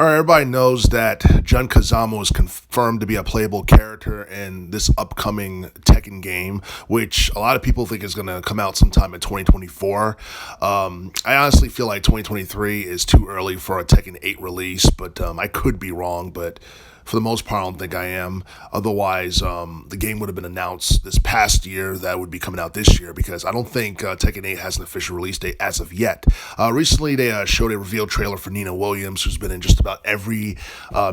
All right, everybody knows that Jun Kazama was confirmed to be a playable character in this upcoming Tekken game, which a lot of people think is going to come out sometime in 2024. I honestly feel like 2023 is too early for a Tekken 8 release, but I could be wrong, but for the most part, I don't think I am. Otherwise, the game would have been announced this past year. That would be coming out this year because I don't think Tekken 8 has an official release date as of yet. Recently, they showed a reveal trailer for Nina Williams, who's been in just about every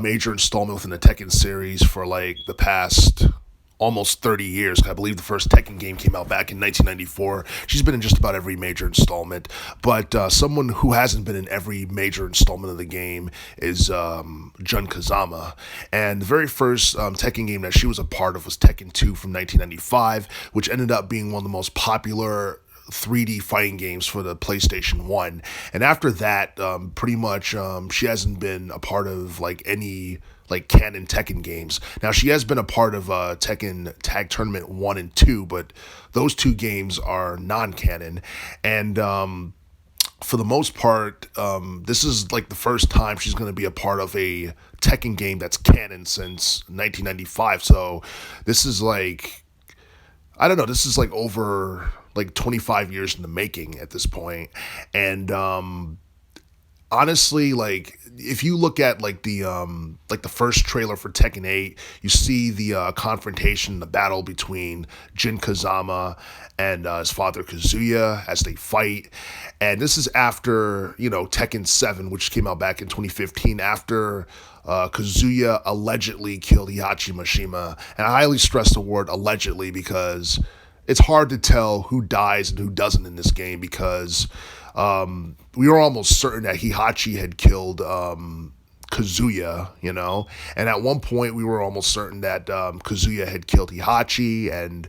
major installment within the Tekken series for like the past almost 30 years. I believe the first Tekken game came out back in 1994. She's been in just about every major installment, but someone who hasn't been in every major installment of the game is Jun Kazama. And the very first Tekken game that she was a part of was Tekken 2 from 1995, which ended up being one of the most popular 3D fighting games for the PlayStation 1. And after that, pretty much she hasn't been a part of like any like canon Tekken games. Now she has been a part of Tekken Tag Tournament 1 and 2, but those two games are non-canon. And for the most part, this is like the first time she's going to be a part of a Tekken game that's canon since 1995. So this is like, I don't know, this is like over like 25 years in the making at this point. And honestly, like if you look at like the first trailer for Tekken 8, you see the confrontation, the battle between Jun Kazama and his father Kazuya as they fight. And this is after, Tekken 7, which came out back in 2015, after Kazuya allegedly killed Heihachi Mishima. And I highly stress the word allegedly because it's hard to tell who dies and who doesn't in this game because we were almost certain that Heihachi had killed Kazuya, and at one point we were almost certain that Kazuya had killed Heihachi, and,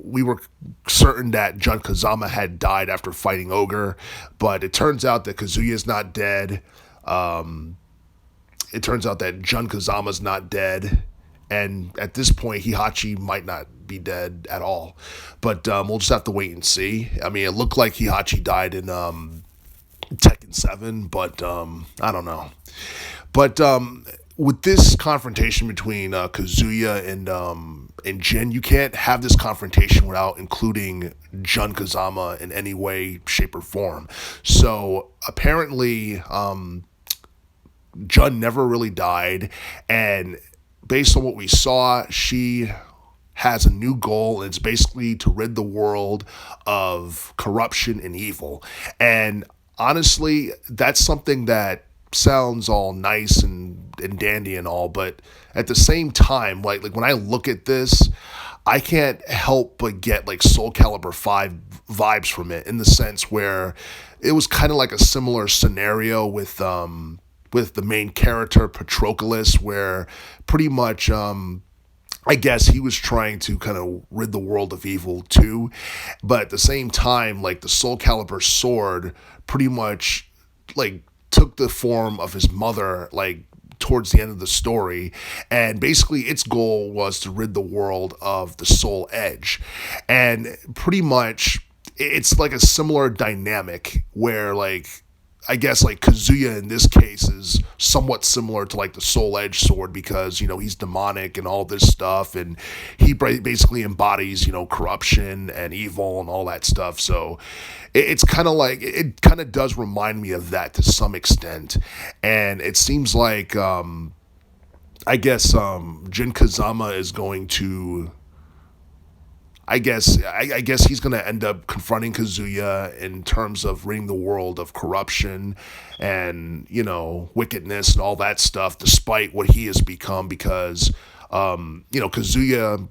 we were certain that Jun Kazama had died after fighting Ogre, but it turns out that Kazuya's not dead. It turns out that Jun Kazama's not dead, and at this point Heihachi might not be dead at all, but we'll just have to wait and see. I mean, it looked like Heihachi died in Tekken 7, but I don't know. But with this confrontation between Kazuya and Jin, you can't have this confrontation without including Jun Kazama in any way, shape, or form. So apparently Jun never really died, and based on what we saw, she has a new goal, and it's basically to rid the world of corruption and evil. And honestly, that's something that sounds all nice and dandy and all, but at the same time, like when I look at this, I can't help but get like Soul Calibur 5 vibes from it, in the sense where it was kind of like a similar scenario with the main character Patroclus, where pretty much I guess he was trying to kind of rid the world of evil too, but at the same time, like the Soul Calibur sword pretty much like took the form of his mother, like towards the end of the story, and basically its goal was to rid the world of the Soul Edge. And pretty much it's like a similar dynamic where, like, I guess like Kazuya in this case is somewhat similar to like the Soul Edge sword because, he's demonic and all this stuff, and he basically embodies, corruption and evil and all that stuff. So it's kind of like, it kind of does remind me of that to some extent. And it seems like, I guess Jun Kazama is going to, I guess he's going to end up confronting Kazuya in terms of ridding the world of corruption and, wickedness and all that stuff, despite what he has become, because, Kazuya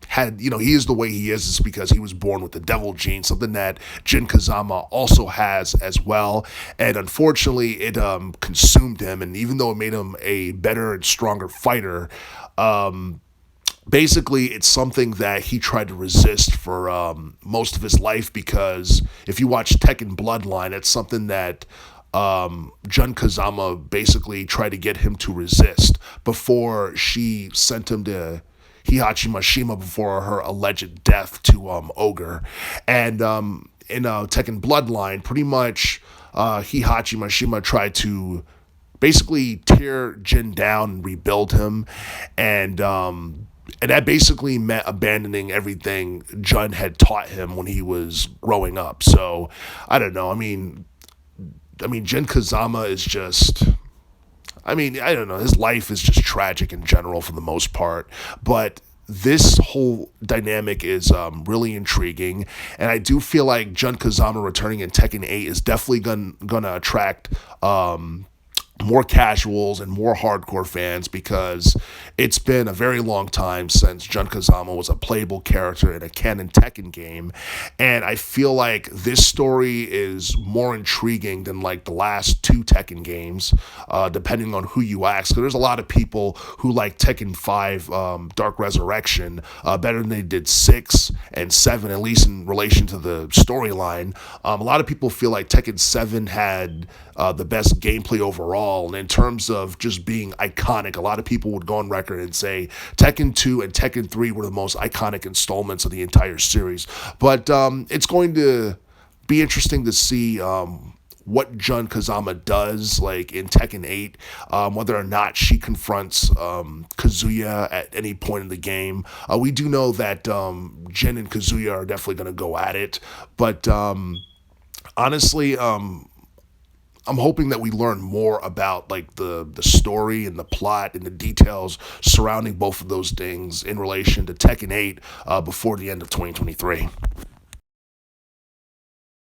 had, he is the way he is because he was born with the devil gene, something that Jun Kazama also has as well. And unfortunately, it consumed him. And even though it made him a better and stronger fighter, basically, it's something that he tried to resist for most of his life, because if you watch Tekken Bloodline, it's something that Jun Kazama basically tried to get him to resist before she sent him to Heihachi Mishima before her alleged death to Ogre. And in Tekken Bloodline, pretty much Heihachi Mishima tried to basically tear Jin down and rebuild him, and that basically meant abandoning everything Jun had taught him when he was growing up. So I don't know. I mean, Jun Kazama is just. I mean, I don't know. His life is just tragic in general for the most part, but this whole dynamic is really intriguing, and I do feel like Jun Kazama returning in Tekken 8 is definitely gonna attract more casuals and more hardcore fans because it's been a very long time since Jun Kazama was a playable character in a canon Tekken game, and I feel like this story is more intriguing than like the last two Tekken games, depending on who you ask. Because there's a lot of people who like Tekken 5 Dark Resurrection better than they did 6 and 7, at least in relation to the storyline. A lot of people feel like Tekken 7 had the best gameplay overall. And in terms of just being iconic, a lot of people would go on record and say Tekken 2 and Tekken 3 were the most iconic installments of the entire series. But it's going to be interesting to see what Jun Kazama does, like in Tekken 8, whether or not she confronts Kazuya at any point in the game. We do know that Jin and Kazuya are definitely going to go at it, but honestly, I'm hoping that we learn more about like the story and the plot and the details surrounding both of those things in relation to Tekken 8 before the end of 2023.